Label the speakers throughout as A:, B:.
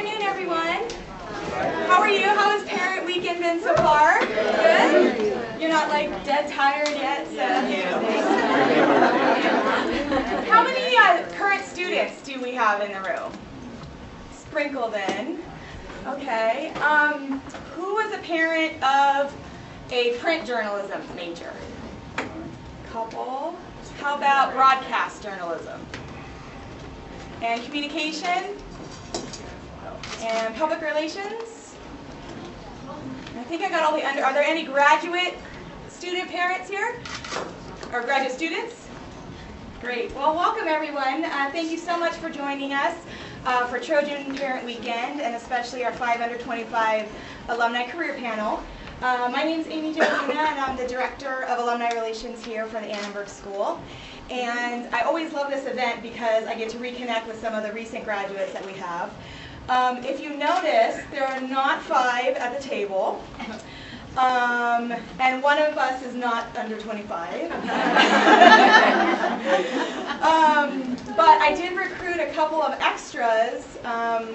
A: afternoon, everyone. How are you? How has parent weekend been so far? Good? You're not like dead tired yet? So. How many current students do we have in the room? Sprinkled in. Okay. Who was a parent of a print journalism major? Couple. How about broadcast journalism? And communication? And public relations? I think I got all the under. Are there any graduate student parents here? Or graduate students? Great. Well, welcome everyone. Thank you so much for joining us for Trojan Parent Weekend, and especially our 5 under 25 alumni career panel. My name is Amy Jolina, and I'm the Director of Alumni Relations here for the Annenberg School. And I always love this event because I get to reconnect with some of the recent graduates that we have. If you notice, there are not 5 at the table, and one of us is not under 25. But I did recruit a couple of extras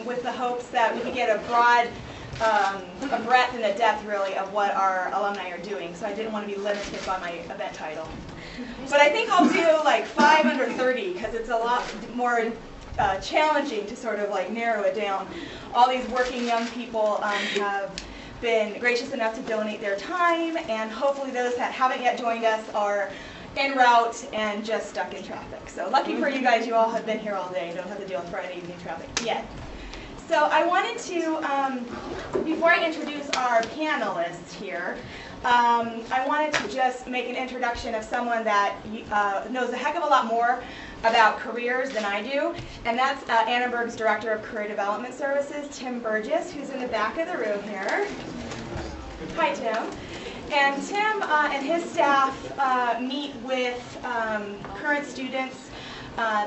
A: with the hopes that we could get a broad a breadth and a depth, really, of what our alumni are doing. So I didn't want to be limited by my event title. But I think I'll do like 5 under 30 because it's a lot more challenging to sort of like narrow it down. All these working young people have been gracious enough to donate their time, and hopefully those that haven't yet joined us are en route and just stuck in traffic. So lucky for you guys, you all have been here all day. You don't have to deal with Friday evening traffic yet. So I wanted to, before I introduce our panelists here, I wanted to just make an introduction of someone that knows a heck of a lot more about careers than I do, and that's Annenberg's Director of Career Development Services, Tim Burgess, who's in the back of the room here. Hi, Tim. And Tim and his staff meet with current students.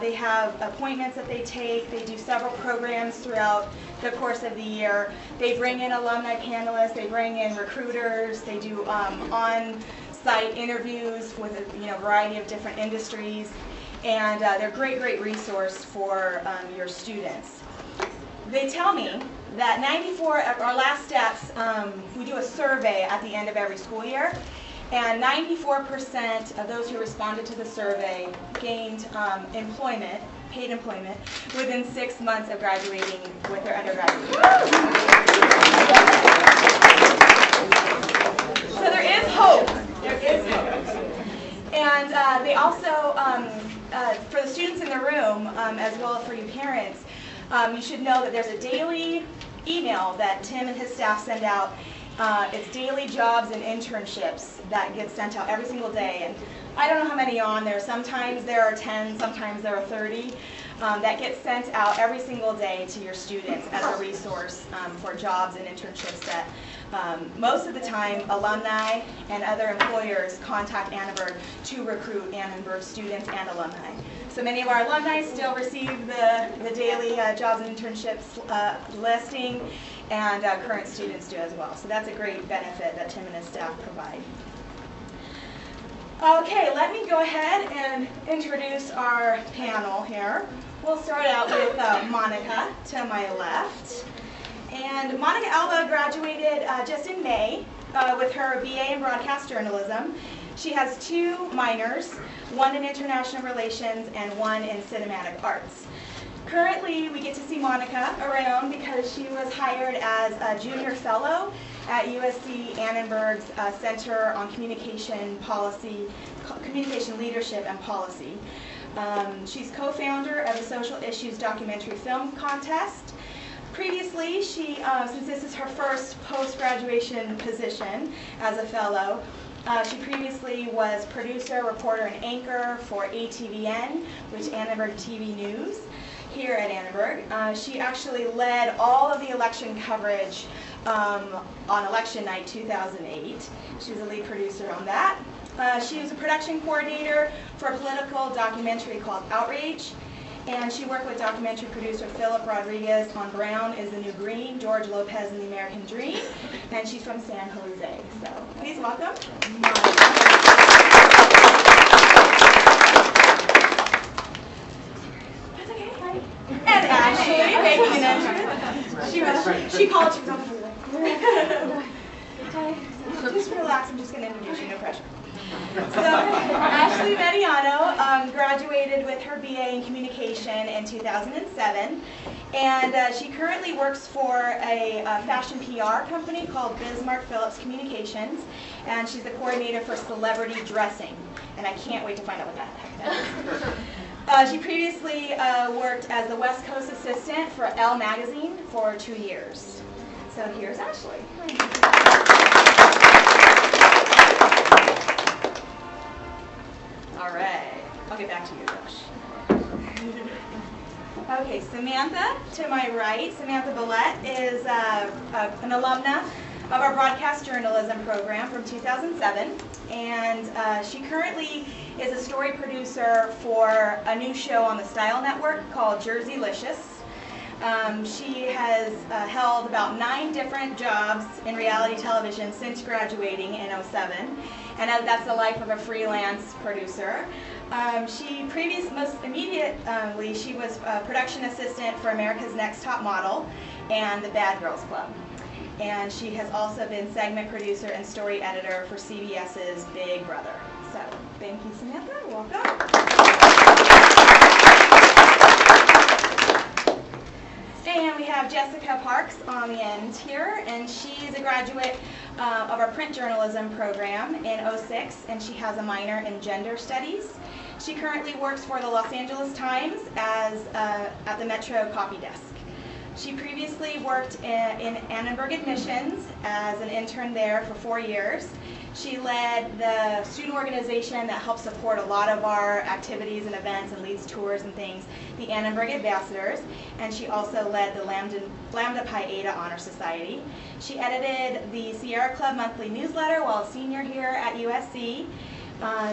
A: They have appointments that they take. They do several programs throughout the course of the year. They bring in alumni panelists. They bring in recruiters. They do on-site interviews with a variety of different industries. And they're a great resource for your students. They tell me that 94 of our last steps, we do a survey at the end of every school year. And 94% of those who responded to the survey gained employment, paid employment, within 6 months of graduating with their undergraduate degree. So there is hope. There is hope. And they also, for the students in the room, as well as for you parents, you should know that there's a daily email that Tim and his staff send out. It's daily jobs and internships that get sent out every single day. And I don't know how many are on there. Sometimes there are 10, sometimes there are 30. That get sent out every single day to your students as a resource for jobs and internships that most of the time alumni and other employers contact Annenberg to recruit Annenberg students and alumni. So many of our alumni still receive the daily jobs and internships listing, and current students do as well. So that's a great benefit that Tim and his staff provide. Okay, let me go ahead and introduce our panel here. We'll start out with Monica to my left. And Monica Alba graduated just in May with her BA in broadcast journalism. She has 2 minors, one in international relations and one in cinematic arts. Currently, we get to see Monica around because she was hired as a junior fellow at USC Annenberg's Center on Communication Policy, Communication Leadership and Policy. She's co-founder of the Social Issues Documentary Film Contest. Previously, she, since this is her first post-graduation position as a fellow, she previously was producer, reporter, and anchor for ATVN, which is Annenberg TV News, here at Annenberg. She actually led all of the election coverage on election night 2008. She was a lead producer on that. She was a production coordinator for a political documentary called Outrage. And she worked with documentary producer Philip Rodriguez on Brown is the New Green, George Lopez and the American Dream. And she's from San Jose. So please welcome Monica. That's okay. And Ashley making an entrance. She She called, she was on the freeway. Just relax, I'm just going to introduce you, no pressure. So, Ashley Mediano graduated with her BA in Communication in 2007, and she currently works for a fashion PR company called Bismarck Phillips Communications, and she's the coordinator for celebrity dressing, and I can't wait to find out what the heck that is. She previously worked as the West Coast assistant for Elle magazine for 2 years. So here's Ashley. All right, I'll get back to you, Josh. Okay, Samantha, to my right, Samantha Billette is an alumna of our broadcast journalism program from 2007, and she currently is a story producer for a new show on the Style Network called Jerseylicious. She has held about 9 different jobs in reality television since graduating in 2007, and that's the life of a freelance producer. Most immediately, she was a production assistant for America's Next Top Model and the Bad Girls Club. And she has also been segment producer and story editor for CBS's Big Brother. So, thank you, Samantha. Welcome. And we have Jessica Parks on the end here, and she's a graduate of our print journalism program in 2006, and she has a minor in gender studies. She currently works for the Los Angeles Times as at the Metro copy desk. She previously worked in Annenberg admissions as an intern there for 4 years. She led the student organization that helps support a lot of our activities and events and leads tours and things, the Annenberg Ambassadors, and she also led the Lambda Pi Eta Honor Society. She edited the Sierra Club monthly newsletter while a senior here at USC.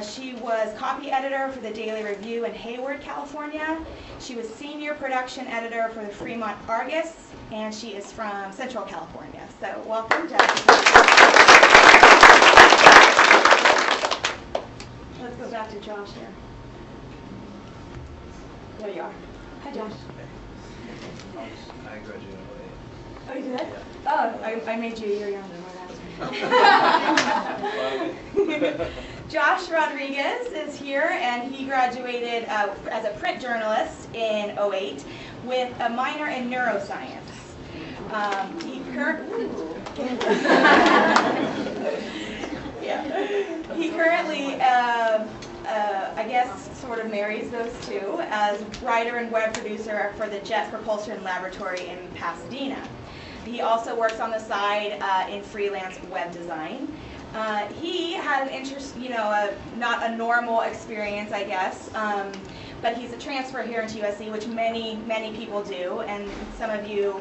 A: She was copy editor for the Daily Review in Hayward, California. She was senior production editor for the Fremont Argus, and she is from Central California. So welcome, Jessica. Let's go back to Josh here. There you are. Hi, Josh.
B: I graduated late.
A: Oh, you did?
B: Yeah.
A: Oh, I made you a year younger. Josh Rodriguez is here, and he graduated as a print journalist in 2008 with a minor in neuroscience. He currently, I guess, sort of marries those two as writer and web producer for the Jet Propulsion Laboratory in Pasadena. He also works on the side in freelance web design. He had an interest, not a normal experience, I guess, but he's a transfer here into USC, which many people do, and some of your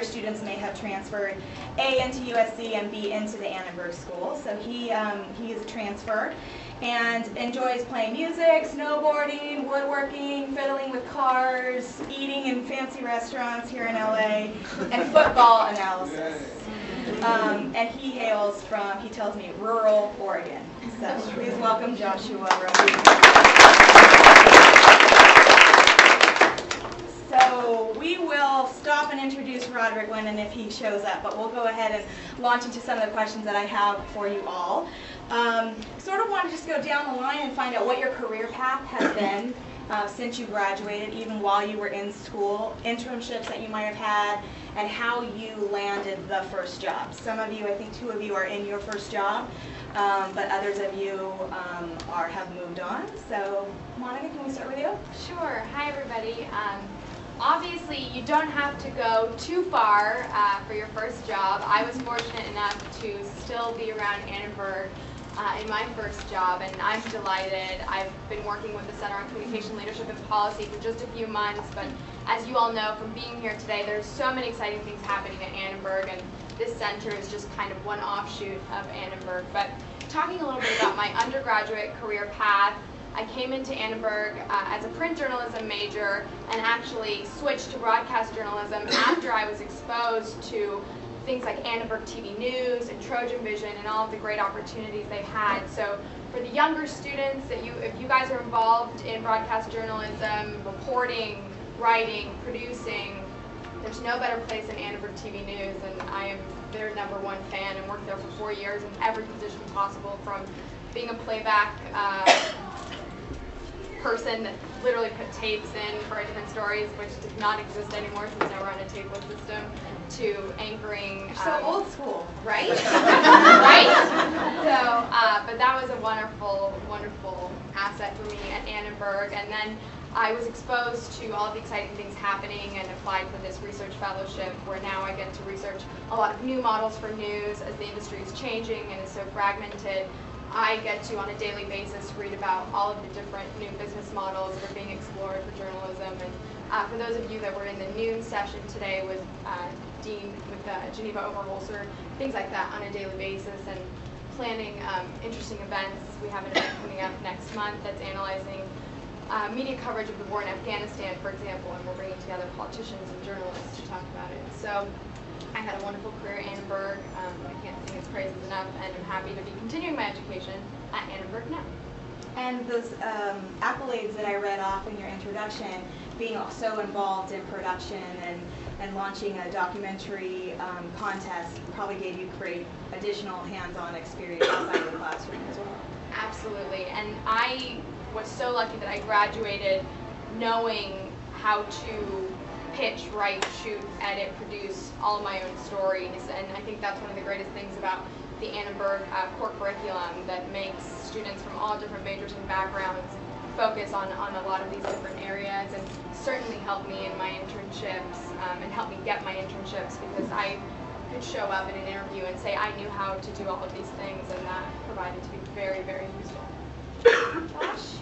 A: students may have transferred A into USC and B into the Annenberg School. So he is a transfer and enjoys playing music, snowboarding, woodworking, fiddling with cars, eating in fancy restaurants here in LA, and football analysis. And he hails from, he tells me, rural Oregon. So please welcome Joshua Rodriguez. So we will stop and introduce Roderick when and if he shows up, but we'll go ahead and launch into some of the questions that I have for you all. Sort of want to just go down the line and find out what your career path has been since you graduated, even while you were in school, internships that you might have had, and how you landed the first job. Some of you, I think 2 of you are in your first job, but others of you have moved on. So Monica, can we start with you?
C: Sure. Hi, everybody. Obviously, you don't have to go too far for your first job. I was fortunate enough to still be around Annenberg in my first job, and I'm delighted. I've been working with the Center on Communication Leadership and Policy for just a few months, but as you all know from being here today, there's so many exciting things happening at Annenberg, and this center is just kind of one offshoot of Annenberg. But talking a little bit about my undergraduate career path, I came into Annenberg as a print journalism major and actually switched to broadcast journalism after I was exposed to things like Annenberg TV News and Trojan Vision and all of the great opportunities they've had. So for the younger students, if you guys are involved in broadcast journalism, reporting, writing, producing, there's no better place than Annenberg TV News, and I am their #1 fan and worked there for 4 years in every position possible, from being a playback person that literally put tapes in for our different stories, which does not exist anymore since now we're on a tapeless system, to anchoring.
A: So old school, right?
C: Right? So, but that was a wonderful, wonderful asset for me at Annenberg. And then I was exposed to all of the exciting things happening and applied for this research fellowship, where now I get to research a lot of new models for news as the industry is changing and is so fragmented. I get to, on a daily basis, read about all of the different new business models that are being explored for journalism. And for those of you that were in the noon session today with Dean, with Geneva Overholser, things like that on a daily basis, and planning interesting events. We have an event coming up next month that's analyzing media coverage of the war in Afghanistan, for example, and we're bringing together politicians and journalists to talk about it. So I had a wonderful career at Annenberg. I can't sing its praises enough, and I'm happy to be continuing my education at Annenberg now.
A: And those accolades that I read off in your introduction, being so involved in production and launching a documentary contest, probably gave you great additional hands-on experience outside of the classroom as well.
C: Absolutely, and I was so lucky that I graduated knowing how to pitch, write, shoot, edit, produce all of my own stories, and I think that's one of the greatest things about the Annenberg core curriculum, that makes students from all different majors and backgrounds focus on a lot of these different areas, and certainly helped me in my internships and helped me get my internships, because I could show up in an interview and say I knew how to do all of these things, and that provided to be very, very useful.
A: Josh?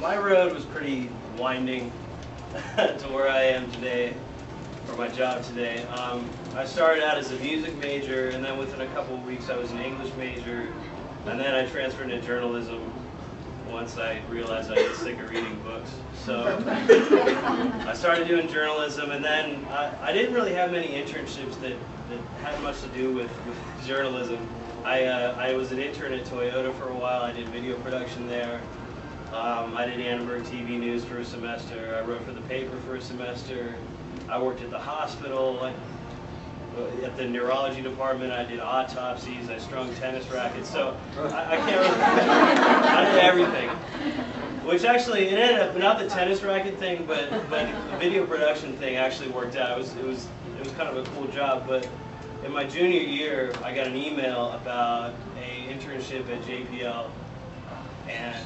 B: My road was pretty winding to where I am today, for my job today. I started out as a music major, and then within a couple of weeks I was an English major, and then I transferred into journalism once I realized I was sick of reading books. So I started doing journalism, and then I didn't really have many internships that had much to do with journalism. I was an intern at Toyota for a while. I did video production there. I did Annenberg TV News for a semester. I wrote for the paper for a semester. I worked at the hospital, at the neurology department. I did autopsies. I strung tennis rackets. So I can't really, I did everything. Which actually, it ended up, not the tennis racket thing, but the video production thing actually worked out. It was kind of a cool job. But in my junior year, I got an email about an internship at JPL, and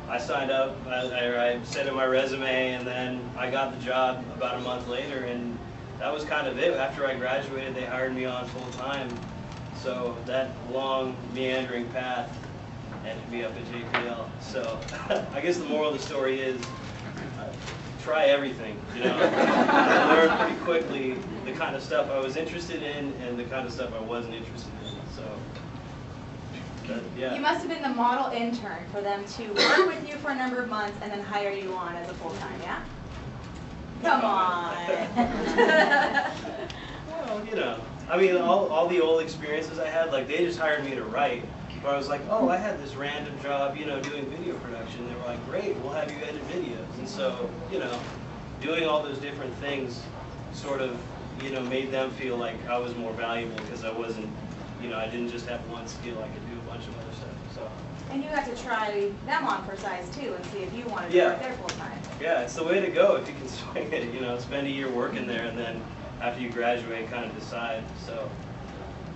B: I signed up. I sent in my resume, and then I got the job about a month later, and that was kind of it. After I graduated, they hired me on full time. So that long, meandering path ended me up at JPL. So I guess the moral of the story is, try everything. I learned pretty quickly the kind of stuff I was interested in and the kind of stuff I wasn't interested in. So. Yeah.
A: You must have been the model intern for them to work with you for a number of months and then hire you on as a full-time, yeah? Come on.
B: Well, I mean, all the old experiences I had, like, they just hired me to write. But I was like, oh, I had this random job, doing video production. They were like, great, we'll have you edit videos. And so, doing all those different things sort of, made them feel like I was more valuable, because I wasn't, I didn't just have one skill. I could do a bunch of other stuff. So.
A: And you got to try them on for size too, and see if you wanted to work there full time.
B: Yeah, it's the way to go if you can swing it. Spend a year working there, and then after you graduate, kind of decide. So,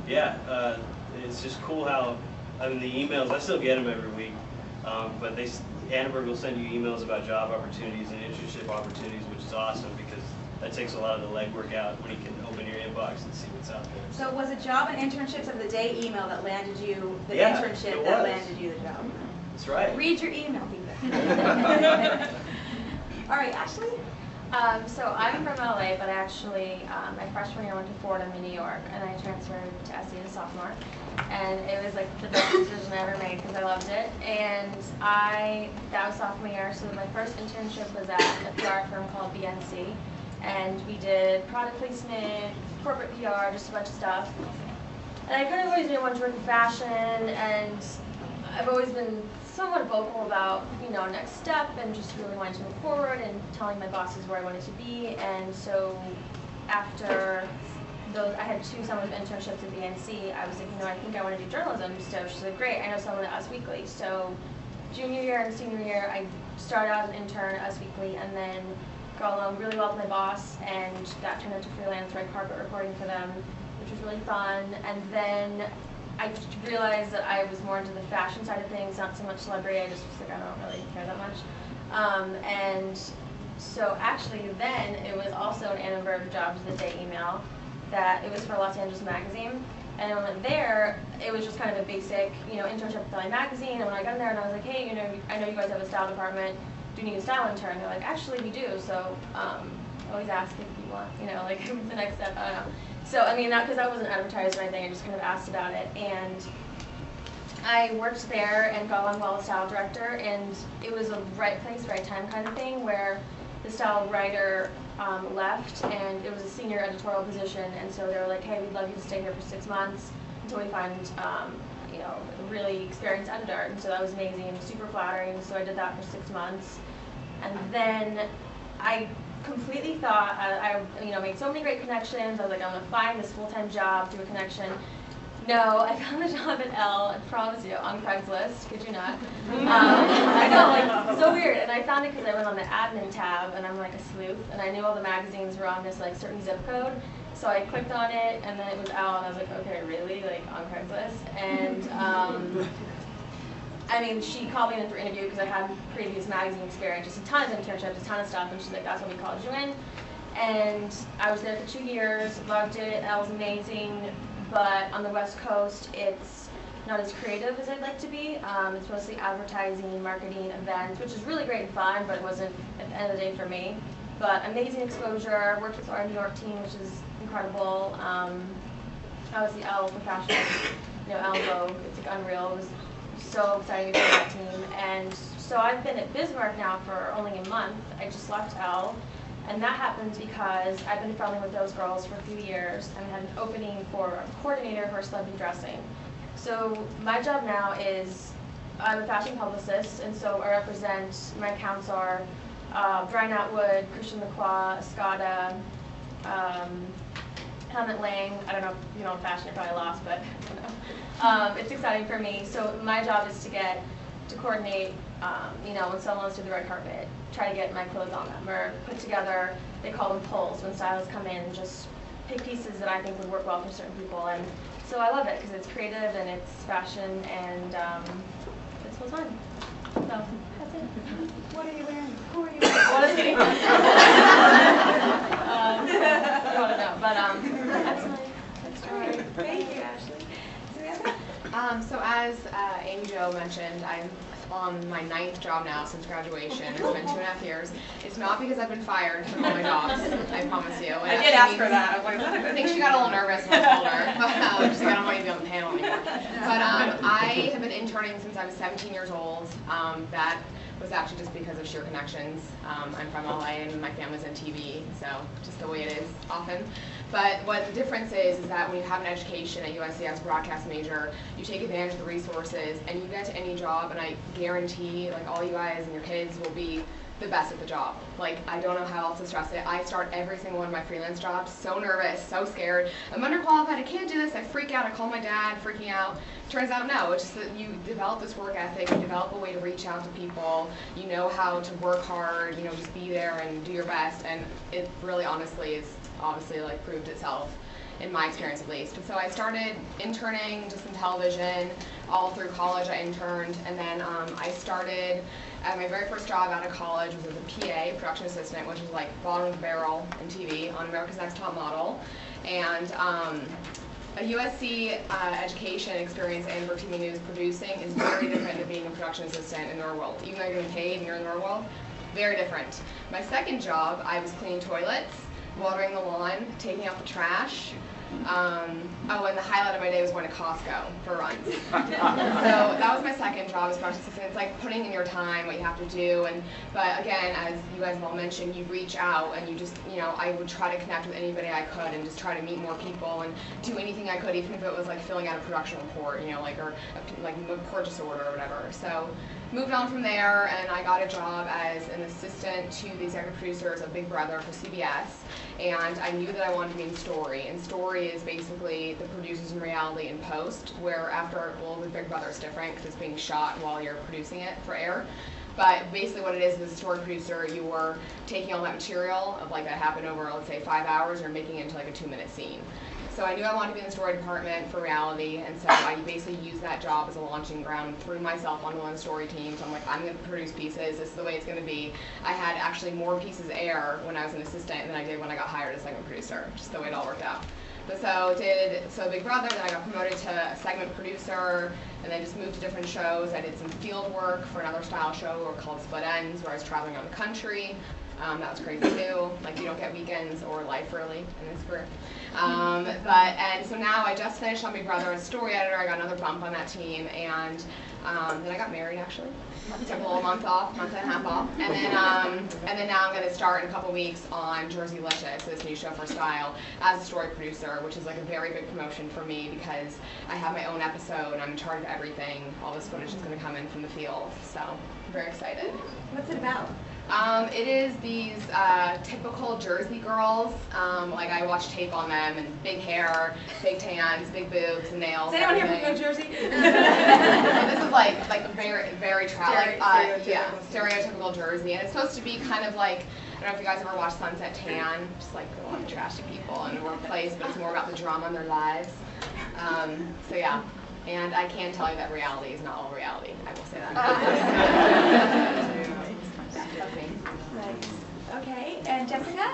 B: yeah, it's just cool how, the emails, I still get them every week, but Annenberg will send you emails about job opportunities and internship opportunities, which is awesome, because that takes a lot of the legwork out when you can open your inbox and see what's out there.
A: So was it job and internships of the day email that landed you the internship that landed you the job?
B: That's right.
A: Read your email, people. All right, Ashley?
D: So I'm from LA, but actually my freshman year I went to Fordham in New York, and I transferred to SC as a sophomore. And it was like the best decision I ever made, because I loved it. And that was sophomore year, so my first internship was at a PR firm called BNC. And we did product placement, corporate PR, just a bunch of stuff. And I kind of always knew I wanted to work in fashion, and I've always been somewhat vocal about, next step and just really wanting to move forward and telling my bosses where I wanted to be. And so after those, I had 2 summer internships at the NC. I was like, I think I want to do journalism. So she's like, great, I know someone at Us Weekly. So junior year and senior year, I started out as an intern at Us Weekly and then got along really well with my boss, and that turned into freelance red carpet reporting for them, which was really fun. And then I just realized that I was more into the fashion side of things, not so much celebrity. I just was like, I don't really care that much. And so actually then it was also an Annenberg Jobs of the Day email that it was for Los Angeles Magazine. And when I went there, it was just kind of a basic, internship with LA Magazine. And when I got in there and I was like, hey, I know you guys have a style department. Do you need a style intern? They're like, actually, we do. So always ask if you want, like the next step. I don't know. So I mean, not because I wasn't advertised or anything. I just kind of asked about it, and I worked there and got along well with style director. And it was a right place, right time kind of thing where the style writer left, and it was a senior editorial position. And so they were like, hey, we'd love you to stay here for 6 months until we find a really experienced editor. And so that was amazing and super flattering. So I did that for 6 months. And then I completely thought, I made so many great connections. I was like, I'm going to find this full-time job through a connection. No, I found a job at Elle, I promise you, on Craigslist, kid you not. I know, so weird. And I found it because I went on the admin tab, and I'm like a sleuth, and I knew all the magazines were on this certain zip code. So I clicked on it, and then it was Elle, and I was like, okay, really? On Craigslist? And she called me in for an interview because I had previous magazine experience, just a ton of internships, a ton of stuff, and she's like, that's when we called you in. And I was there for 2 years, loved it, that was amazing, but on the West Coast, it's not as creative as I'd like to be. It's mostly advertising, marketing, events, which is really great and fun, but it wasn't at the end of the day for me. But amazing exposure, worked with our New York team, which is incredible. I was the Elle for fashion, Elle Vogue, it's unreal. It was so exciting to be on that team. And so I've been at Bismarck now for only a month. I just left Elle, and that happened because I've been friendly with those girls for a few years and had an opening for a coordinator for celebrity dressing. So my job now is, I'm a fashion publicist, and so I represent, my accounts are Brian Atwood, Christian Lacroix, Escada, Helmut Lang. I don't know if you know fashion, I probably lost, but it's exciting for me. So my job is to coordinate, when someone wants to do the red carpet, try to get my clothes on them, or put together, they call them pulls, when stylists come in and just pick pieces that I think would work well for certain people. And so I love it because it's creative and it's fashion, and it's so fun. So that's it.
A: What are you wearing?
D: Who are you? What is it? I don't know, but that's my story.
A: Thank you, Ashley. Samantha?
E: So as Amy Jo mentioned, I'm on my 9th job now since graduation. It's been 2.5 years. It's not because I've been fired from all my jobs, I promise you.
A: I did ask for that. I was like, is that a good
E: I think she got a little nervous when I told her, but she's like, I don't want you to be on the panel anymore. But I have been interning since I was 17 years old. That was actually just because of sheer connections. I'm from LA and my family's in TV, so just the way it is often. But what the difference is that when you have an education at USC as a broadcast major, you take advantage of the resources and you get to any job, and I guarantee all you guys and your kids will be the best at the job. I don't know how else to stress it. I start every single one of my freelance jobs so nervous, so scared. I'm underqualified, I can't do this, I freak out, I call my dad, freaking out. Turns out no, it's just that you develop this work ethic, you develop a way to reach out to people, you know how to work hard, just be there and do your best, and it really honestly is obviously proved itself in my experience at least. And so I started interning just in television. All through college I interned, and then I started my very first job out of college was as a PA, production assistant, which is bottom of the barrel in TV on America's Next Top Model. And a USC education experience at Annenberg TV News producing is very different than being a production assistant in the real world. Even though you're getting paid and you're in the real world, very different. My second job, I was cleaning toilets, watering the lawn, taking out the trash. And the highlight of my day was going to Costco for runs. So that was my second job as production assistant. It's like putting in your time, what you have to do. But again, as you guys have all mentioned, you reach out and you just, I would try to connect with anybody I could and just try to meet more people and do anything I could, even if it was filling out a production report, or a purchase order or whatever. So moved on from there, and I got a job as an assistant to the executive producers of Big Brother for CBS. And I knew that I wanted to be in story. And story is basically the producers in reality in post, where after, well, with Big Brother it's different because it's being shot while you're producing it for air. But basically what it is as a story producer, you are taking all that material of like that happened over, let's say, 5 hours, and you're making it into like a 2-minute scene. So I knew I wanted to be in the story department for reality, and so I basically used that job as a launching ground, threw myself onto one of the story teams. So I'm like, I'm going to produce pieces, this is the way it's going to be. I had actually more pieces air when I was an assistant than I did when I got hired as segment producer, just the way it all worked out. But so Big Brother, then I got promoted to a segment producer, and then just moved to different shows. I did some field work for another style show called Split Ends, where I was traveling around the country. That was crazy too. Like, you don't get weekends or life really in this career. And so now I just finished on Big Brother as story editor. I got another bump on that team, and then I got married actually. Took a little month and a half off, and then now I'm going to start in a couple weeks on Jerseylicious, this new show for Style, as a story producer, which is like a very big promotion for me because I have my own episode and I'm in charge of everything. All this footage is going to come in from the field, so I'm very excited.
A: What's it about?
E: It is these typical Jersey girls. Like I watch tape on them, and big hair, big tans, big boobs, and nails.
A: Is anyone here from New Jersey?
E: This is like very
A: Stereotypical.
E: stereotypical Jersey, and it's supposed to be kind of like, I don't know if you guys ever watched Sunset Tan, just like a lot of trashy people in a workplace, but it's more about the drama in their lives. So yeah. And I can tell you that reality is not all reality. I will say that.
A: Nice. Okay, and Jessica?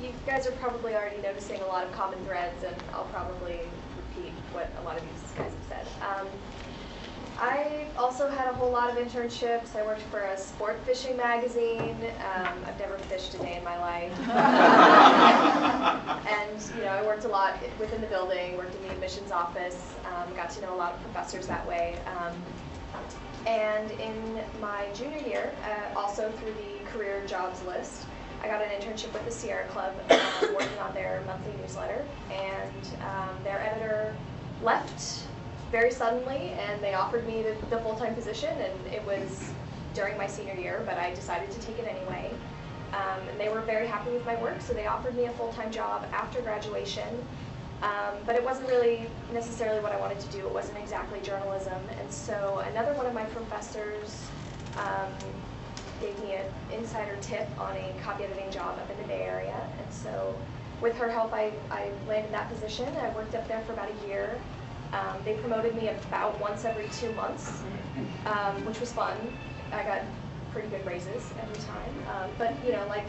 F: You guys are probably already noticing a lot of common threads, and I'll probably repeat what a lot of these guys have said. I also had a whole lot of internships. I worked for a sport fishing magazine. I've never fished a day in my life. And I worked a lot within the building, worked in the admissions office, got to know a lot of professors that way. And in my junior year, also through the career jobs list, I got an internship with the Sierra Club, working on their monthly newsletter. And their editor left very suddenly, and they offered me the full-time position, and it was during my senior year, but I decided to take it anyway. And they were very happy with my work, so they offered me a full-time job after graduation. But it wasn't really necessarily what I wanted to do. It wasn't exactly journalism. And so another one of my professors gave me an insider tip on a copy editing job up in the Bay Area. And so with her help, I landed that position. I worked up there for about a year. They promoted me about once every 2 months, which was fun. I got pretty good raises every time. But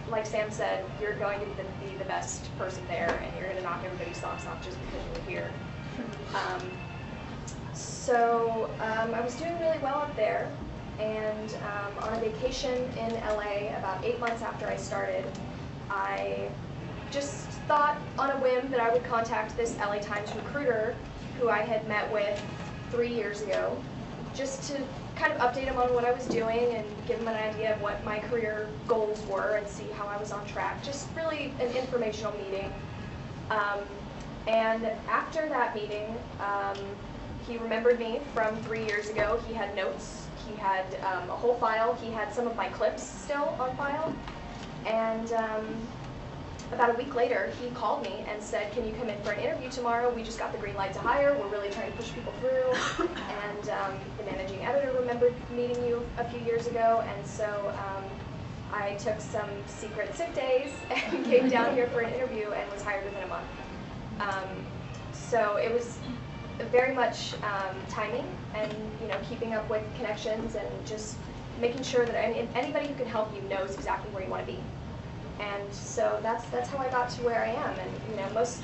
F: like Sam said, you're going to be the best person there, and you're going to knock everybody's socks off just because you're here. So I was doing really well up there, and on a vacation in LA about 8 months after I started, I just thought on a whim that I would contact this LA Times recruiter who I had met with 3 years ago, just to kind of update him on what I was doing and give him an idea of what my career goals were and see how I was on track. Just really an informational meeting. And after that meeting, he remembered me from 3 years ago. He had notes. He had a whole file. He had some of my clips still on file. And about a week later, he called me and said, "Can you come in for an interview tomorrow? We just got the green light to hire. We're really trying to push people through." And the managing editor remembered meeting you a few years ago, and so I took some secret sick days and came down here for an interview and was hired within a month. So it was very much timing and keeping up with connections and just making sure that anybody who can help you knows exactly where you want to be. And so that's how I got to where I am. And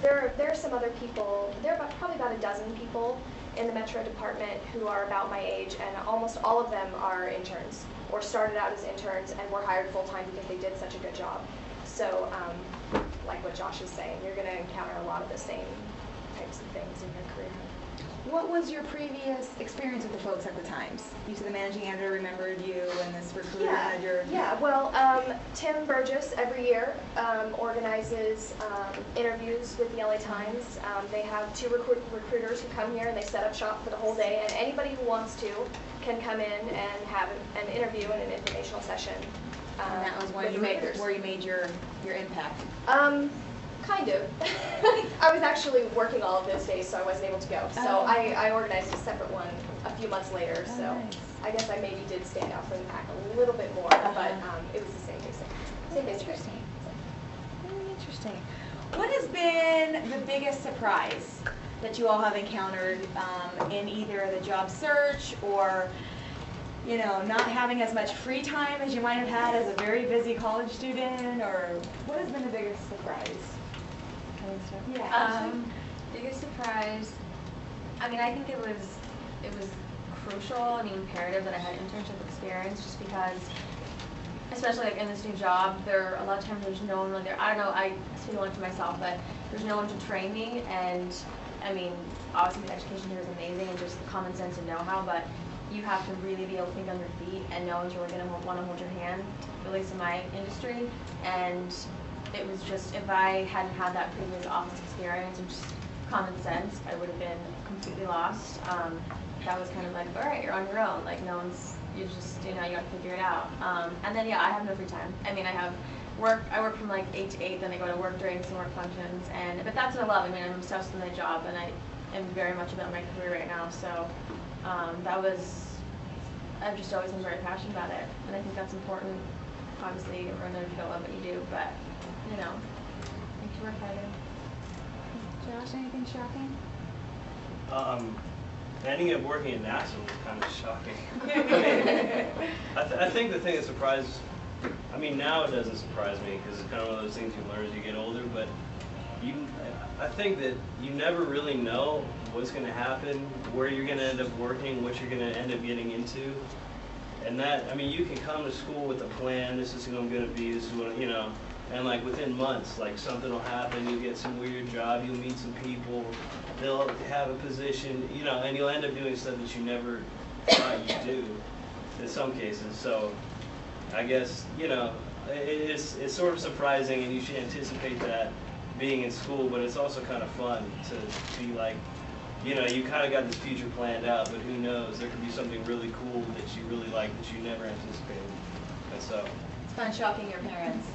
F: there are some other people. There are probably about a dozen people in the Metro department who are about my age, and almost all of them are interns or started out as interns and were hired full time because they did such a good job. So, like what Josh is saying, you're going to encounter a lot of the same types of things in your career.
A: What was your previous experience with the folks at the Times? You said the managing editor remembered you, and this recruiter had your...
F: Yeah, well, Tim Burgess every year organizes interviews with the LA Times. They have 2 recruiters who come here and they set up shop for the whole day, and anybody who wants to can come in and have an interview and an informational session.
A: And that was where you made your impact.
F: Kind of. I was actually working all of those days, so I wasn't able to go. So I organized a separate one a few months later. So
A: nice.
F: I guess I maybe did stand out from the pack a little bit more, but it was the same basic. Same basic.
A: Interesting. Very interesting. What has been the biggest surprise that you all have encountered in either the job search or, you know, not having as much free time as you might have had as a very busy college student, or what has been the biggest surprise?
D: Yeah. Biggest surprise. I mean, I think it was crucial and imperative that I had internship experience, just because, especially like in this new job, there a lot of times there's no one really there. I don't know. I speak only for myself, but there's no one to train me, and I mean, obviously the education here is amazing and just the common sense and know-how, but you have to really be able to think on your feet, and no one's really going to want to hold your hand, at least in my industry. And it was just, if I hadn't had that previous office experience and just common sense, I would have been completely lost. That was kind of like, all right, you're on your own. Like, no one's, you just, you know, you got to figure it out. And then, yeah, I have no free time. I mean, I work from like 8 to 8, then I go to work drinks and work functions. But that's what I love. I mean, I'm obsessed with my job, and I am very much about my career right now. So I've just always been very passionate about it. And I think that's important. Obviously, everyone knows you don't love what you do, but, you know, makes you work harder.
A: Josh, anything shocking?
B: Ending up working at NASA was kind of shocking. I think the thing that surprised, I mean, now it doesn't surprise me because it's kind of one of those things you learn as you get older, but I think that you never really know what's going to happen, where you're going to end up working, what you're going to end up getting into. And that, I mean, you can come to school with a plan, this is who I'm going to be, this is what, you know, and like within months, like something will happen, you'll get some weird job, you'll meet some people, they'll have a position, you know, and you'll end up doing stuff that you never thought you'd do in some cases. So I guess, you know, it's sort of surprising, and you should anticipate that being in school, but it's also kind of fun to be like, you know, you kind of got this future planned out, but who knows, there could be something really cool that you really like that you never anticipated. And so
A: It's fun shocking your parents.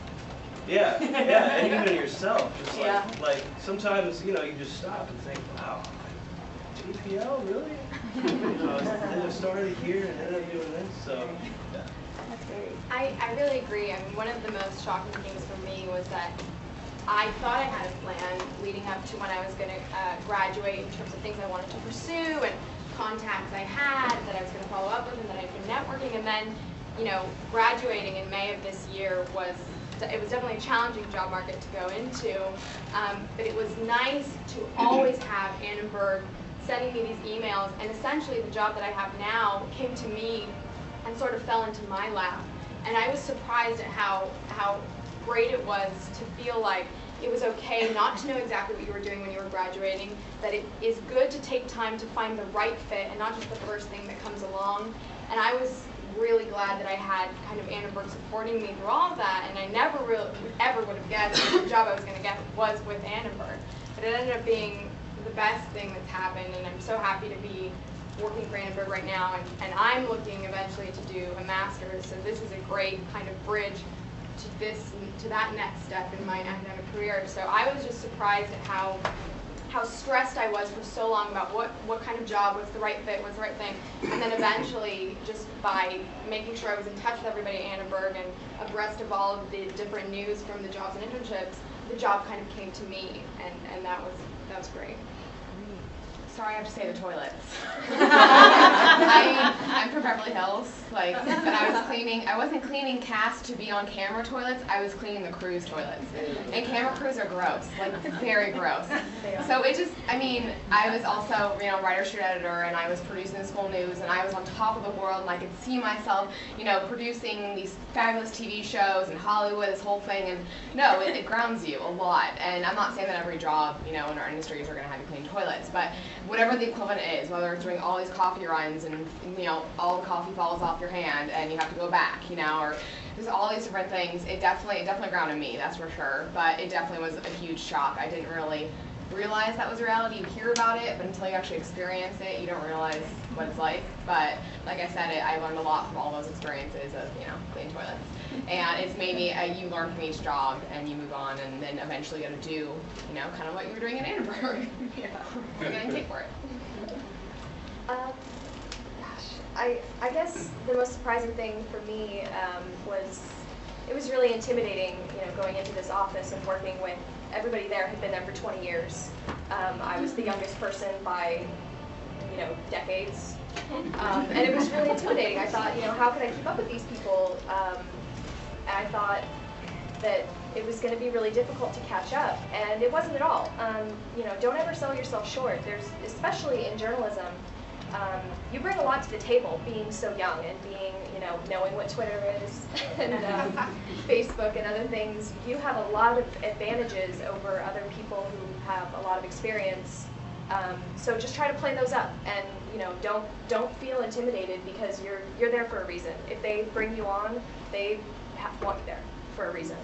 B: yeah, and even yourself, just like sometimes, you know, you just stop and think, wow, JPL, really? You know, I started here and ended up doing this, so.
A: That's great.
C: I really agree. I mean, one of the most shocking things for me was that I thought I had a plan leading up to when I was going to graduate in terms of things I wanted to pursue and contacts I had that I was going to follow up with and that I'd been networking. And then, you know, graduating in May of this year it was definitely a challenging job market to go into, but it was nice to always have Annenberg sending me these emails, and essentially the job that I have now came to me and sort of fell into my lap. And I was surprised at how great it was to feel like it was okay not to know exactly what you were doing when you were graduating, that it is good to take time to find the right fit and not just the first thing that comes along. And I was really glad that I had kind of Annenberg supporting me through all of that, and I never really ever would have guessed that the job I was going to get was with Annenberg. But it ended up being the best thing that's happened, and I'm so happy to be working for Annenberg right now, and I'm looking eventually to do a master's, so this is a great kind of bridge to that next step in my academic career. So I was just surprised at how stressed I was for so long about what kind of job, what's the right fit, what's the right thing. And then eventually, just by making sure I was in touch with everybody at Annenberg and abreast of all of the different news from the jobs and internships, the job kind of came to me, and that was great.
E: Sorry, I have to say the toilets. I'm from Beverly Hills, but I wasn't cleaning cast to be on camera toilets, I was cleaning the crew's toilets. And camera crews are gross, like very gross. So it just, I mean, I was also, you know, writer, shoot editor, and I was producing the school news, and I was on top of the world, and I could see myself, you know, producing these fabulous TV shows in Hollywood, this whole thing, and no, it grounds you a lot. And I'm not saying that every job, you know, in our industries are going to have you clean toilets, but whatever the equivalent is, whether it's doing all these coffee runs and, you know, all the coffee falls off your hand and you have to go back, you know, or there's all these different things. It definitely grounded me, that's for sure, but it definitely was a huge shock. I didn't really realize that was reality. You hear about it, but until you actually experience it, you don't realize what it's like. But like I said, I learned a lot from all those experiences of, you know, clean toilets. And it's made me, you learn from each job and you move on and then eventually get to do, you know, kind of what you were doing in Annenberg. Yeah. You're getting paid for it.
F: I guess the most surprising thing for me was it was really intimidating, you know, going into this office and working with everybody there had been there for 20 years. I was the youngest person by, you know, decades. And it was really intimidating. I thought, you know, how could I keep up with these people? And I thought that it was going to be really difficult to catch up, and it wasn't at all. You know, don't ever sell yourself short. There's, especially in journalism, you bring a lot to the table being so young and being, you know, knowing what Twitter is and Facebook and other things. You have a lot of advantages over other people who have a lot of experience. So just try to play those up, and you know, don't feel intimidated because you're there for a reason. If they bring you on, they want you there for a reason.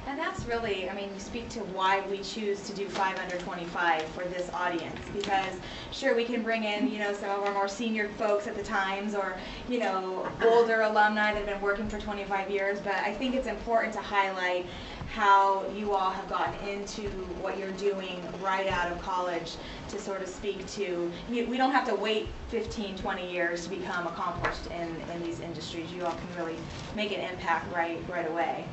A: And that's really, I mean, you speak to why we choose to do 5 under 25 for this audience, because sure, we can bring in, you know, some of our more senior folks at the Times, or, you know, older alumni that have been working for 25 years, but I think it's important to highlight how you all have gotten into what you're doing right out of college to sort of speak to, we don't have to wait 15, 20 years to become accomplished in these industries. You all can really make an impact right away.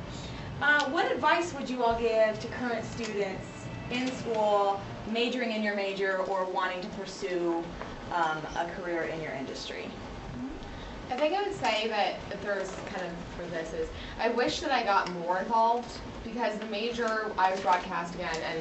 A: What advice would you all give to current students in school, majoring in your major, or wanting to pursue a career in your industry?
E: I think I would say that if there's kind of for this is, I wish that I got more involved, because the major, I was broadcast again, and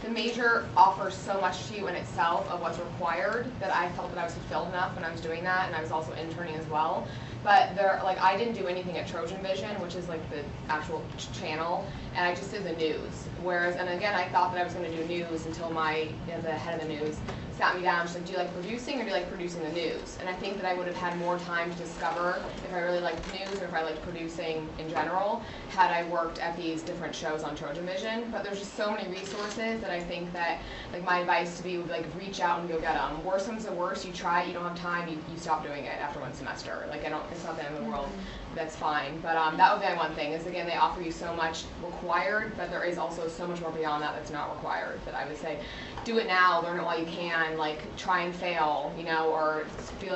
E: the major offers so much to you in itself of what's required that I felt that I was fulfilled enough when I was doing that, and I was also interning as well. But there, like, I didn't do anything at Trojan Vision, which is like the actual channel, and I just did the news. Whereas, and again, I thought that I was going to do news until my, you know, the head of the news sat me down. She's like, do you like producing, or do you like producing the news? And I think that I would have had more time to discover if I really liked news or if I liked producing in general had I worked at these different shows on Trojan Vision. But there's just so many resources that I think that, like, my advice to be would be, like, reach out and go get them. Worst comes to worst, you try it, you don't have time, you stop doing it after one semester. Like, it's not the end of the world. That's fine. But that would be one thing, is again, they offer you so much required, but there is also so much more beyond that that's not required. But I would say, do it now, learn it while you can, like, try and fail, you know, or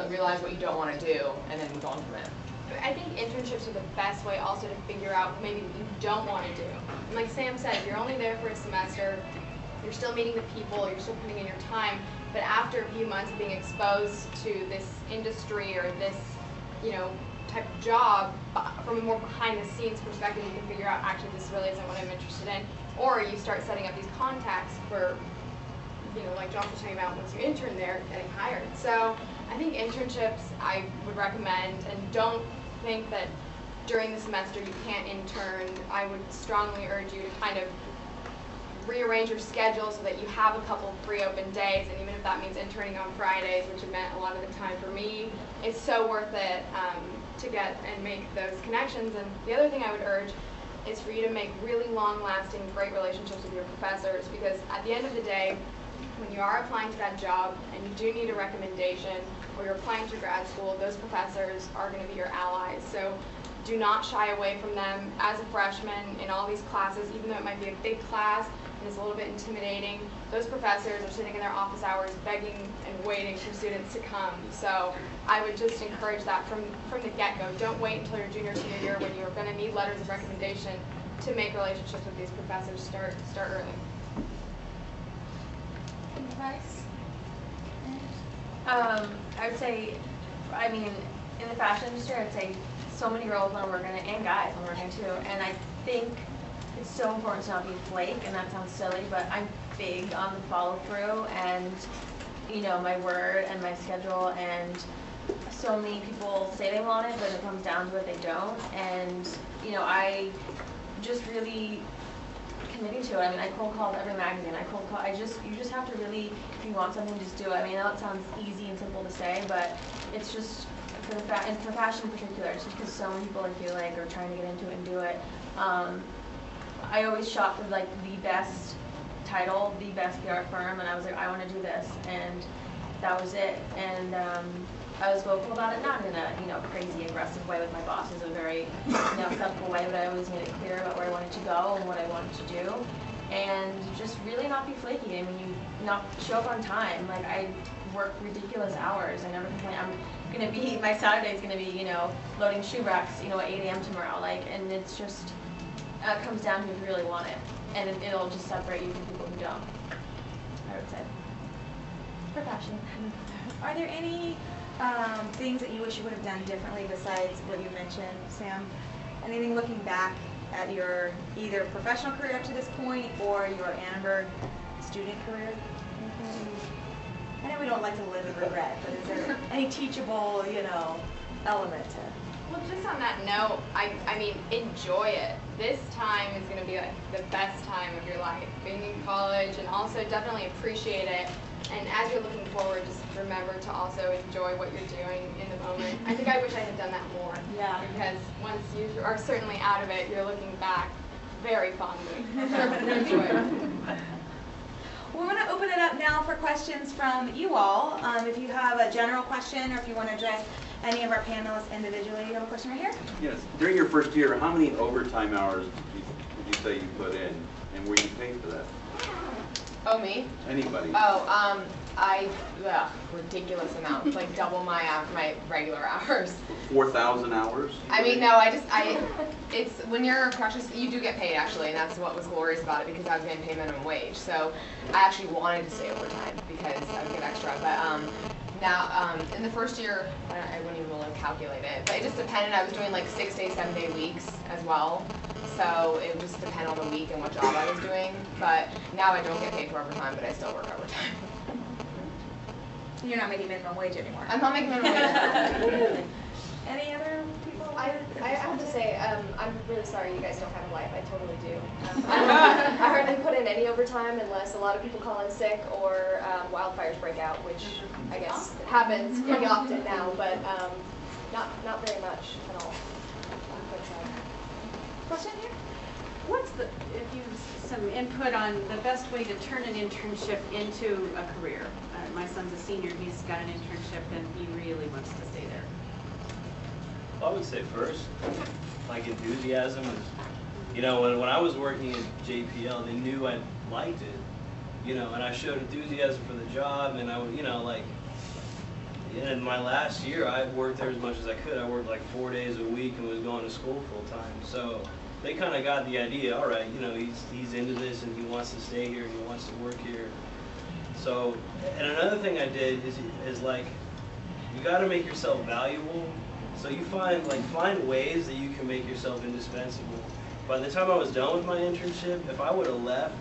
E: realize what you don't want to do, and then move on from it.
C: I think internships are the best way also to figure out maybe what you don't want to do. And like Sam said, you're only there for a semester, you're still meeting the people, you're still putting in your time, but after a few months of being exposed to this industry or this, you know, type of job, from a more behind the scenes perspective, you can figure out, actually, this really isn't what I'm interested in. Or you start setting up these contacts for, you know, like Josh was talking about, once you intern there, getting hired. So I think internships I would recommend, and don't think that during the semester you can't intern. I would strongly urge you to kind of rearrange your schedule so that you have a couple free open days, and even if that means interning on Fridays, which it meant a lot of the time for me, it's so worth it to get and make those connections. And the other thing I would urge is for you to make really long-lasting, great relationships with your professors, because at the end of the day, when you are applying to that job and you do need a recommendation, or you're applying to grad school, those professors are going to be your allies. So do not shy away from them. As a freshman in all these classes, even though it might be a big class and it's a little bit intimidating, those professors are sitting in their office hours begging and waiting for students to come. So I would just encourage that from the get-go. Don't wait until your junior, senior year when you're going to need letters of recommendation to make relationships with these professors. Start early.
D: Advice? I would say, I mean, in the fashion industry, I'd say so many girls want to work in it, and guys want to work in it too. And I think it's so important to not be a flake, and that sounds silly, but I'm big on the follow through and, you know, my word and my schedule. And so many people say they want it, but it comes down to it, they don't. And, you know, I just really committing to it. I mean, I cold called every magazine. You just have to really, if you want something, just do it. I mean, I know it sounds easy and simple to say, but it's just, and for fashion in particular, it's just because so many people, I feel like, are trying to get into it and do it. I always shop with like the best title, the best PR firm, and I was like, I want to do this, and that was it. And I was vocal about it, not in a crazy aggressive way with my boss. It was a very acceptable way, but I always made it clear about where I wanted to go and what I wanted to do, and just really not be flaky. I mean, you not show up on time. Like, I work ridiculous hours. I never complain. My Saturday's gonna be loading shoe racks at 8 a.m. tomorrow. Like, and it's just it comes down to if you really want it, and it'll just separate you from people who don't, I would say. For fashion.
A: Are there any things that you wish you would have done differently besides what you mentioned, Sam? Anything looking back at your either professional career up to this point or your Annenberg student career? I know we don't like to live in regret, but is there any teachable, element to?
C: Well, just on that note, I mean, enjoy it. This time is going to be like the best time of your life, being in college, and also definitely appreciate it. And as you're looking forward, just remember to also enjoy what you're doing in the moment. I think I wish I had done that more.
A: Yeah.
C: Because once you are certainly out of it, you're looking back very fondly. Enjoy it.
A: We're going to open it up now for questions from you all. If you have a general question or if you want to address any of our panelists individually. You have a question right here?
G: Yes. During your first year, how many overtime hours would you say you put in, and were you paid for that?
E: Oh, me?
G: Anybody?
E: Oh, ridiculous amounts, like double my regular hours.
G: 4,000 hours?
E: I mean, no, it's when you're a practice, you do get paid actually, and that's what was glorious about it because I was getting paid minimum wage. So I actually wanted to stay overtime because I would get extra. But now, in the first year, I wouldn't even be able to calculate it, but it just depended. I was doing like 6-day, 7-day weeks as well. So it would just depend on the week and what job I was doing. But now I don't get paid for overtime, but I still work overtime.
A: You're not making minimum wage anymore.
E: I'm not making minimum wage.
A: Any other people?
F: I have to say, I'm really sorry you guys don't have a life. I totally do. I hardly put in any overtime unless a lot of people call in sick or wildfires break out, which I guess happens pretty often now, but not very much at all.
A: Question here?
H: If you some input on the best way to turn an internship into a career? My son's a senior, he's got an internship and he really wants to stay there.
B: I would say first, like enthusiasm is, when I was working at JPL, they knew I liked it, and I showed enthusiasm for the job, and I would, in my last year, I worked there as much as I could. I worked like 4 days a week and was going to school full time. So they kind of got the idea, all right, he's into this and he wants to stay here and he wants to work here. So, and another thing I did is like, you got to make yourself valuable. So you find ways that you can make yourself indispensable. By the time I was done with my internship, if I would have left,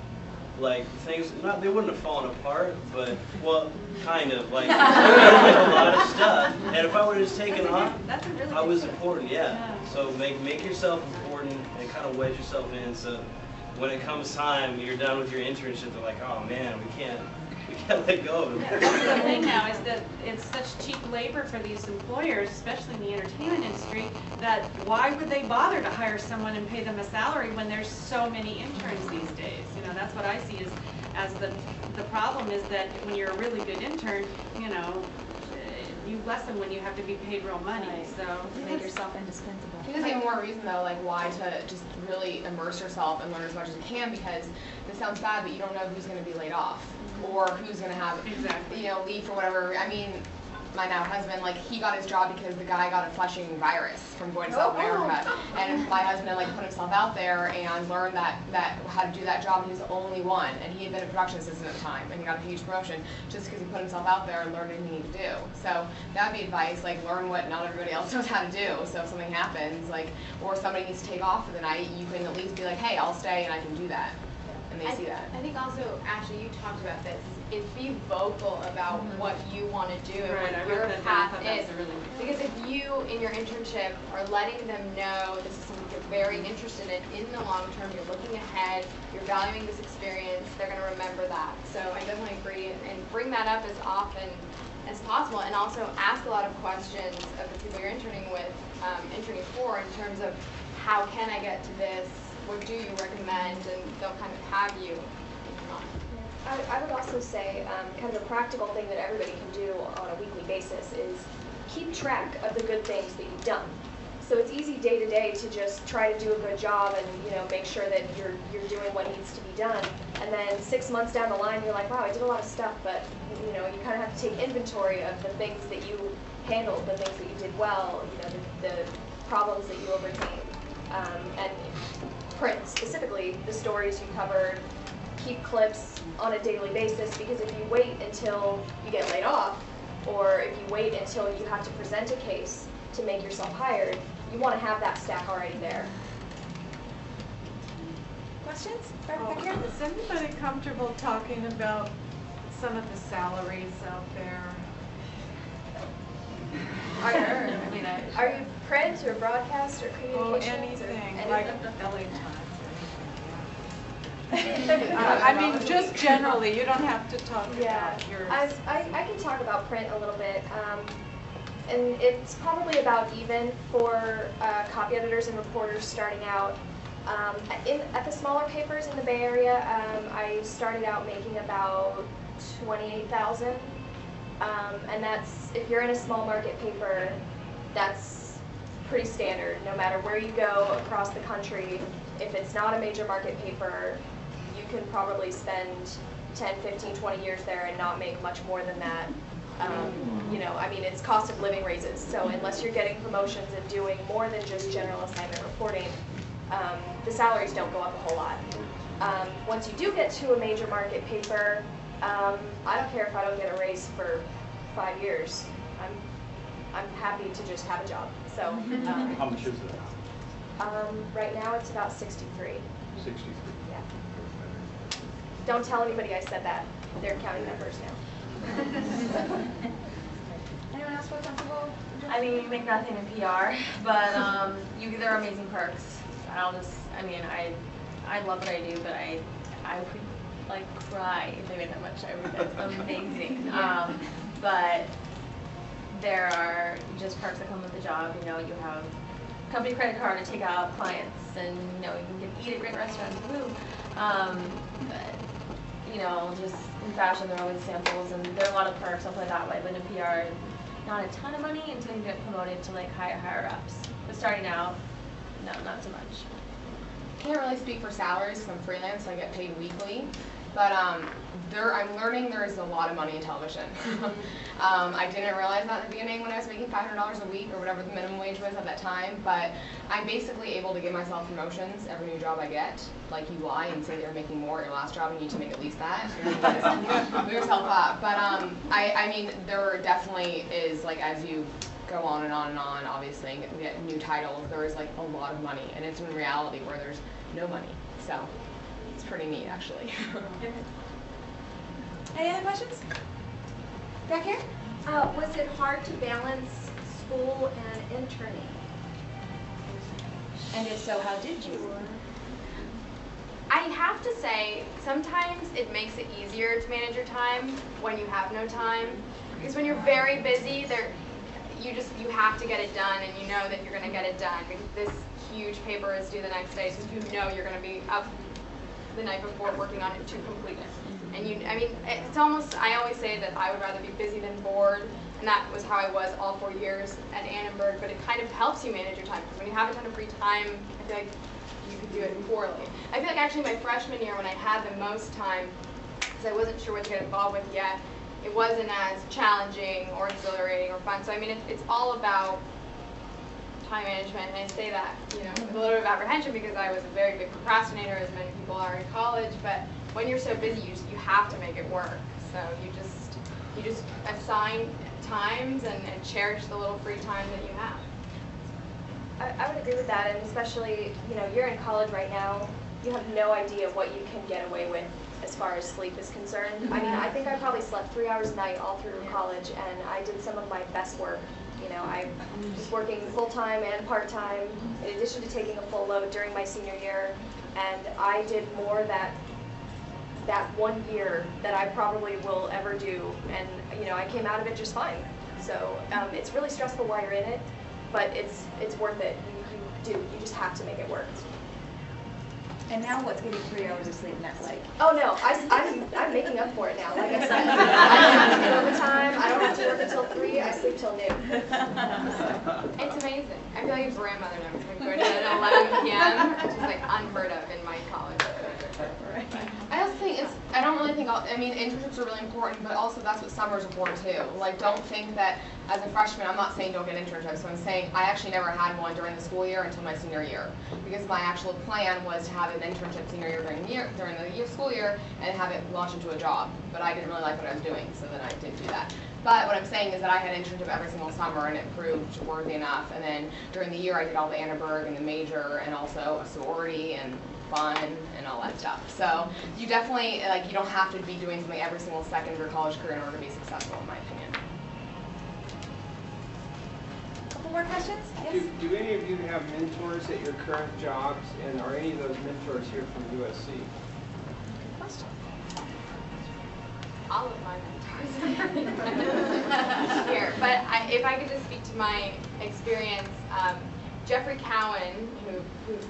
B: like things, they wouldn't have fallen apart, but well, kind of like a lot of stuff. And if I would have just taken off, I was important, yeah. So make yourself important and kind of wedge yourself in. So when it comes time, you're done with your internship, they're like, oh man, we can't let go of it.
H: That's the thing now is that it's such cheap labor for these employers, especially in the entertainment industry, that why would they bother to hire someone and pay them a salary when there's so many interns these days? That's what I see as the problem is that when you're a really good intern, you lessen when you have to be paid real money.
A: Right.
H: So
A: make yourself indispensable.
E: I think there's even more reason though, like why to just really immerse yourself and learn as much as you can, because this sounds bad, but you don't know who's going to be laid off or who's going to have leave for whatever. I mean, my now husband, like he got his job because the guy got a Flushing virus from going to South America, and my husband had put himself out there and learned that how to do that job. And he was the only one, and he had been a production assistant at the time, and he got a huge promotion just because he put himself out there and learned what he needed to do. So that would be advice, like learn what not everybody else knows how to do. So if something happens, or somebody needs to take off for the night, you can at least be like, hey, I'll stay and I can do that. and they see that.
C: I think also, Ashley, you talked about this, is be vocal about what you want to do and
H: Right, I
C: what
H: wrote
C: your
H: that down. I
C: path
H: thought that
C: is.
H: was a really good
C: Because if you, in your internship, are letting them know this is something you're very interested in the long term, you're looking ahead, you're valuing this experience, they're going to remember that. So I definitely agree, and bring that up as often as possible, and also ask a lot of questions of the people you're interning with, interning for, in terms of how can I get to this, what do you recommend, and they'll kind of have you in your mind.
F: I would also say kind of a practical thing that everybody can do on a weekly basis is keep track of the good things that you've done. So it's easy day to day to just try to do a good job and make sure that you're doing what needs to be done. And then 6 months down the line, you're like, wow, I did a lot of stuff, but you kind of have to take inventory of the things that you handled, the things that you did well, the problems that you overcame, and print specifically the stories you covered. Keep clips on a daily basis, because if you wait until you get laid off, or if you wait until you have to present a case to make yourself hired, you want to have that stack already there.
A: Questions? Back here?
I: Is anybody comfortable talking about some of the salaries out there?
F: Are you print or broadcast or communications?
I: Anything, like LA Times. I mean, just generally, you don't have to talk about yours.
F: I can talk about print a little bit, and it's probably about even for copy editors and reporters starting out. At the smaller papers in the Bay Area, I started out making about $28,000, and that's, if you're in a small market paper, that's pretty standard. No matter where you go across the country, if it's not a major market paper, you can probably spend 10, 15, 20 years there and not make much more than that. I mean, it's cost of living raises, so unless you're getting promotions and doing more than just general assignment reporting, the salaries don't go up a whole lot. Once you do get to a major market paper, I don't care if I don't get a raise for 5 years. I'm happy to just have a job. So
G: How much is that?
F: right now it's about 63.
G: 63.
F: Yeah. Don't tell anybody I said that. They're counting numbers now.
A: Anyone else feel comfortable?
D: I mean, you make nothing in PR, but there are amazing perks. I love what I do, but I would like cry if they made that much. That's amazing. But there are just perks that come with the job. You have company credit card to take out clients, and you can eat at great restaurants. Woo. Just in fashion, there are always samples, and there are a lot of perks. I'll play that way. But in PR, not a ton of money until you get promoted to higher ups. But starting out, no, not so much.
E: Can't really speak for salaries because I'm freelance, so I get paid weekly. But I'm learning there is a lot of money in television. I didn't realize that in the beginning when I was making $500 a week or whatever the minimum wage was at that time. But I'm basically able to give myself promotions every new job I get. Like, you lie and say they're making more at your last job and you need to make at least that. Move yourself up. But I mean, there definitely is, as you go on and on and on, obviously, and get new titles, there is a lot of money, and it's in reality where there's no money. So it's pretty neat, actually.
A: Any other questions? Back here?
J: Was it hard to balance school and interning?
A: And if so, how did you?
C: I have to say, sometimes it makes it easier to manage your time when you have no time. Because when you're very busy, you have to get it done, and you know that you're going to get it done. Because this huge paper is due the next day, so you know you're going to be up the night before working on it to complete it. And it's almost, I always say that I would rather be busy than bored, and that was how I was all 4 years at Annenberg, but it kind of helps you manage your time. Because when you have a ton of free time, I feel like you could do it poorly. I feel like actually my freshman year, when I had the most time, because I wasn't sure what to get involved with yet, it wasn't as challenging or exhilarating or fun. So I mean, it's all about time management, and I say that with a little bit of apprehension because I was a very big procrastinator, as many people are in college. But when you're so busy, you have to make it work. So you just assign times and cherish the little free time that you have.
F: I would agree with that, and especially, you're in college right now. you have no idea what you can get away with as far as sleep is concerned. I mean, I think I probably slept 3 hours a night all through college, and I did some of my best work. You know, I was working full-time and part-time, in addition to taking a full load during my senior year, and I did more that 1 year that I probably will ever do, and you know, I came out of it just fine. So it's really stressful while you're in it, but it's worth it. You just have to make it work.
K: And now what's getting 3 hours of sleep in that like?
F: Oh no, I'm making up for it now. Like I said, I don't have to do overtime. I don't have to work until 3. I sleep till noon.
C: It's amazing. I feel like a grandmother now. I'm going to bed at 11 p.m., which is like unheard of in my college.
E: I also think I don't really think, I mean, internships are really important, but also that's what summers are for too. Like, don't think that as a freshman, I'm not saying don't get internships, so I'm saying I actually never had one during the school year until my senior year, because my actual plan was to have an internship senior year during the school year and have it launch into a job. But I didn't really like what I was doing, so then I didn't do that. But what I'm saying is that I had an internship every single summer, and it proved worthy enough. And then during the year, I did all the Annenberg and the major, and also a sorority and fun and all that stuff. So you definitely, like, you don't have to be doing something every single second of your college career in order to be successful, in my opinion.
K: Couple more questions? Yes?
L: Do any of you have mentors at your current jobs, and are any of those mentors here from USC?
K: Good question.
C: All of my mentors are here. But if I could just speak to my experience, Jeffrey Cowan, who this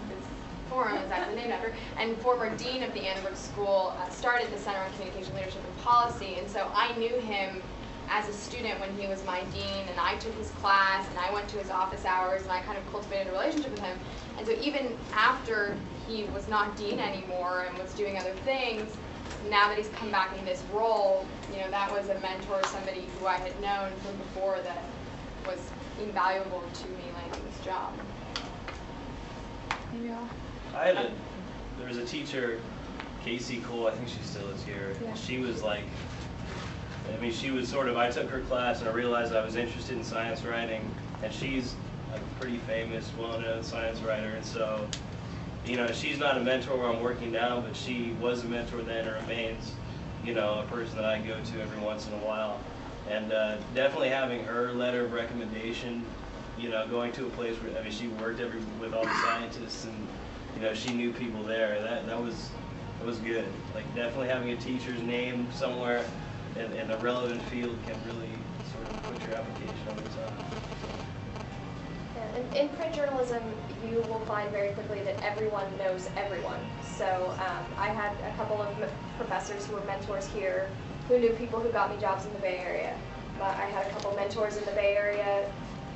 C: forum is actually named after, and former dean of the Annenberg School, started the Center on Communication, Leadership, and Policy, and so I knew him as a student when he was my dean, and I took his class, and I went to his office hours, and I kind of cultivated a relationship with him. And so even after he was not dean anymore and was doing other things, now that he's come back in this role, you know, that was a mentor, somebody who I had known from before that was invaluable to me landing this job.
B: There was a teacher, Casey Cole, I think she still is here.
C: Yeah.
B: She was like, I mean, she was sort of, I took her class and I realized I was interested in science writing, and she's like a pretty famous, well-known science writer, and so, you know, she's not a mentor where I'm working now, but she was a mentor then and remains, you know, a person that I go to every once in a while. And definitely having her letter of recommendation, you know, going to a place where, I mean, she worked with all the scientists, and, you know, she knew people there. That was good. Like, definitely having a teacher's name somewhere in a relevant field can really sort of put your application over the top.
F: Yeah, in print journalism, you will find very quickly that everyone knows everyone. So I had a couple of professors who were mentors here who knew people who got me jobs in the Bay Area. I had a couple mentors in the Bay Area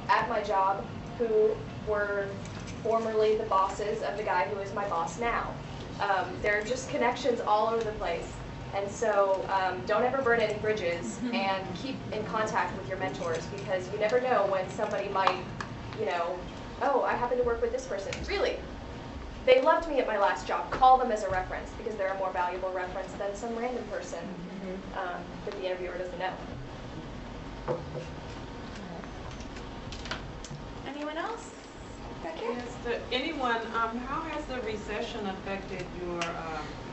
F: at my job who were formerly the bosses of the guy who is my boss now. There are just connections all over the place. And so don't ever burn any bridges, and keep in contact with your mentors, because you never know when somebody might, you know, oh, I happen to work with this person. Really? They loved me at my last job. Call them as a reference, because they're a more valuable reference than some random person that the interviewer doesn't know.
K: Anyone else? Back here?
I: Yes, anyone, how has the recession affected your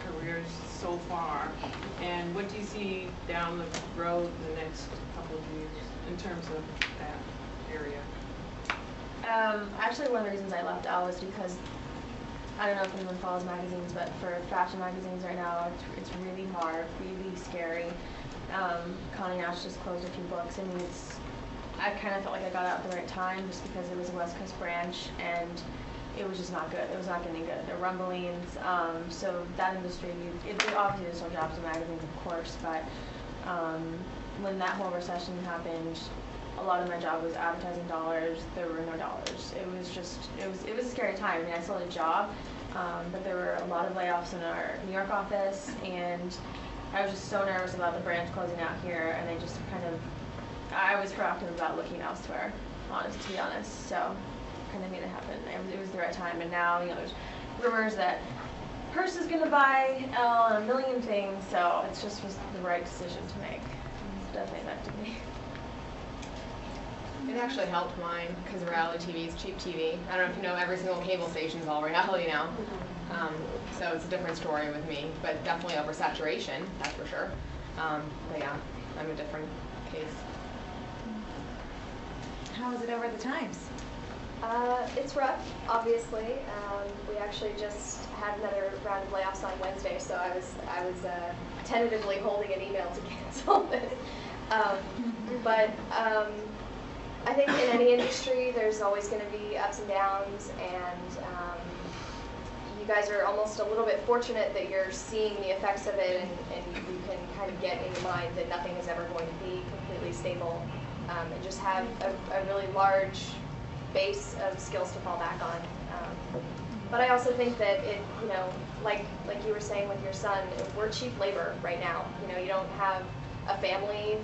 I: careers so far? And what do you see down the road in the next couple of years in terms of that area?
D: Actually, one of the reasons I left Al was because, I don't know if anyone follows magazines, but for fashion magazines right now, it's really hard, really scary. Connie Nash just closed a few books. I mean, I kind of felt like I got out at the right time just because it was a West Coast branch, and it was just not good. It was not getting good. There were rumblings. So that industry, obviously there's still jobs in magazines, of course, but when that whole recession happened, a lot of my job was advertising dollars. There were no dollars. It was a scary time. I mean, I still had a job, but there were a lot of layoffs in our New York office, and I was just so nervous about the branch closing out here, and I was proactive about looking elsewhere, to be honest. So, kind of made it happen. It was the right time, and now, you know, there's rumors that Hearst is going to buy Elle and a million things, so it's just was the right decision to make. It's definitely affected me.
E: It actually helped mine, because reality TV is cheap TV. I don't know if you know, every single cable station is all reality now. So it's a different story with me, but definitely oversaturation, that's for sure. But yeah, I'm a different case.
K: How is it over the Times?
F: It's rough, obviously. We actually just had another round of layoffs on Wednesday, so I was tentatively holding an email to cancel this. But I think in any industry, there's always going to be ups and downs, and you guys are almost a little bit fortunate that you're seeing the effects of it, and you can kind of get in your mind that nothing is ever going to be completely stable, and just have a really large base of skills to fall back on. But I also think that it, you know, like you were saying with your son, we're cheap labor right now. You know, you don't have a family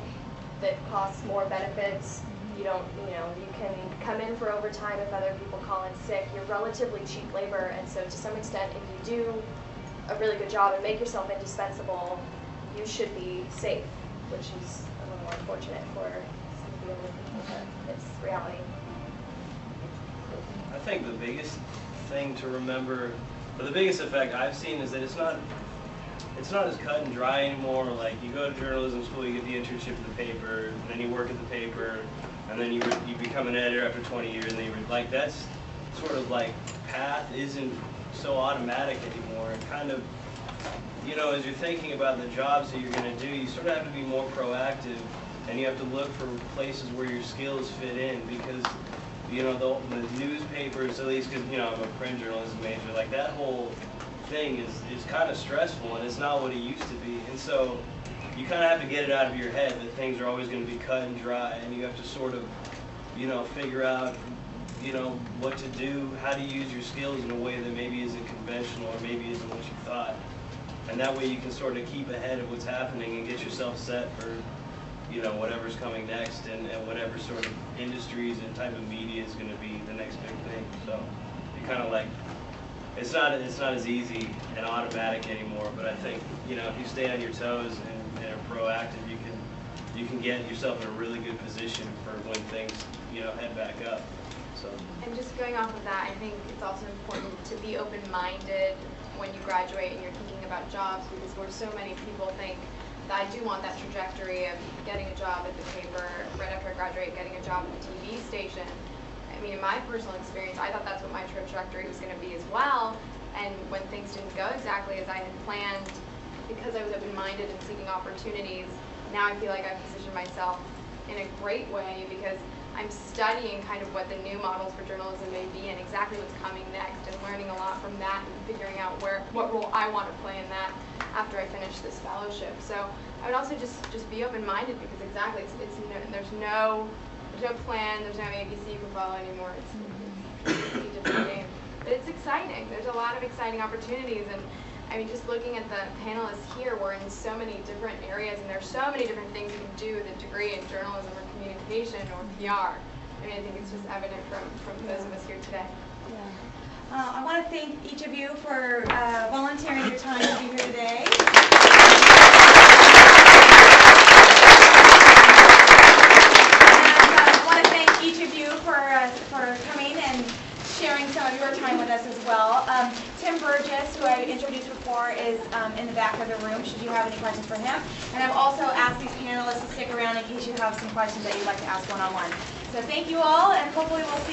F: that costs more benefits. You don't, you know, you can come in for overtime if other people call in sick. You're relatively cheap labor, and so to some extent, if you do a really good job and make yourself indispensable, you should be safe, which is a little more unfortunate for some of the other people, but it's reality.
B: I think the biggest thing to remember, or the biggest effect I've seen, is that it's not as cut and dry anymore. Like, you go to journalism school, you get the internship at the paper, and then you work at the paper, and then you become an editor after 20 years, and then like, that's sort of like path isn't so automatic anymore. And kind of, you know, as you're thinking about the jobs that you're going to do, you sort of have to be more proactive, and you have to look for places where your skills fit in, because, you know, the newspapers, at least because, you know, I'm a print journalism major, like, that whole thing is kind of stressful, and it's not what it used to be. And so you kind of have to get it out of your head that things are always going to be cut and dry, and you have to sort of, you know, figure out, you know, what to do, how to use your skills in a way that maybe isn't conventional or maybe isn't what you thought. And that way you can sort of keep ahead of what's happening and get yourself set for, you know, whatever's coming next, and whatever sort of industries and type of media is going to be the next big thing. So you kind of like, it's not as easy and automatic anymore, but I think, you know, if you stay on your toes and are proactive, you can get yourself in a really good position for when things, you know, head back up. So.
C: And just going off of that, I think it's also important to be open-minded when you graduate and you're thinking about jobs, because where so many people think that I do want that trajectory of getting a job at the paper, right after I graduate, getting a job at the TV station. I mean, in my personal experience, I thought that's what my trajectory was going to be as well. And when things didn't go exactly as I had planned, because I was open-minded and seeking opportunities, now I feel like I've positioned myself in a great way, because I'm studying kind of what the new models for journalism may be and exactly what's coming next, and learning a lot from that and figuring out what role I want to play in that after I finish this fellowship. So I would also just be open-minded, because exactly there's no plan, there's no ABC you can follow anymore. It's a different game. But it's exciting. There's a lot of exciting opportunities, and I mean, just looking at the panelists here, we're in so many different areas, and there's so many different things you can do with a degree in journalism or communication or PR. I mean, I think it's just evident from those of us here today.
K: Yeah. I want to thank each of you for volunteering your time to be here today. Each of you for coming and sharing some of your time with us as well. Tim Burgess, who I introduced before, is in the back of the room, should you have any questions for him. And I've also asked these panelists to stick around in case you have some questions that you'd like to ask one-on-one. So thank you all, and hopefully we'll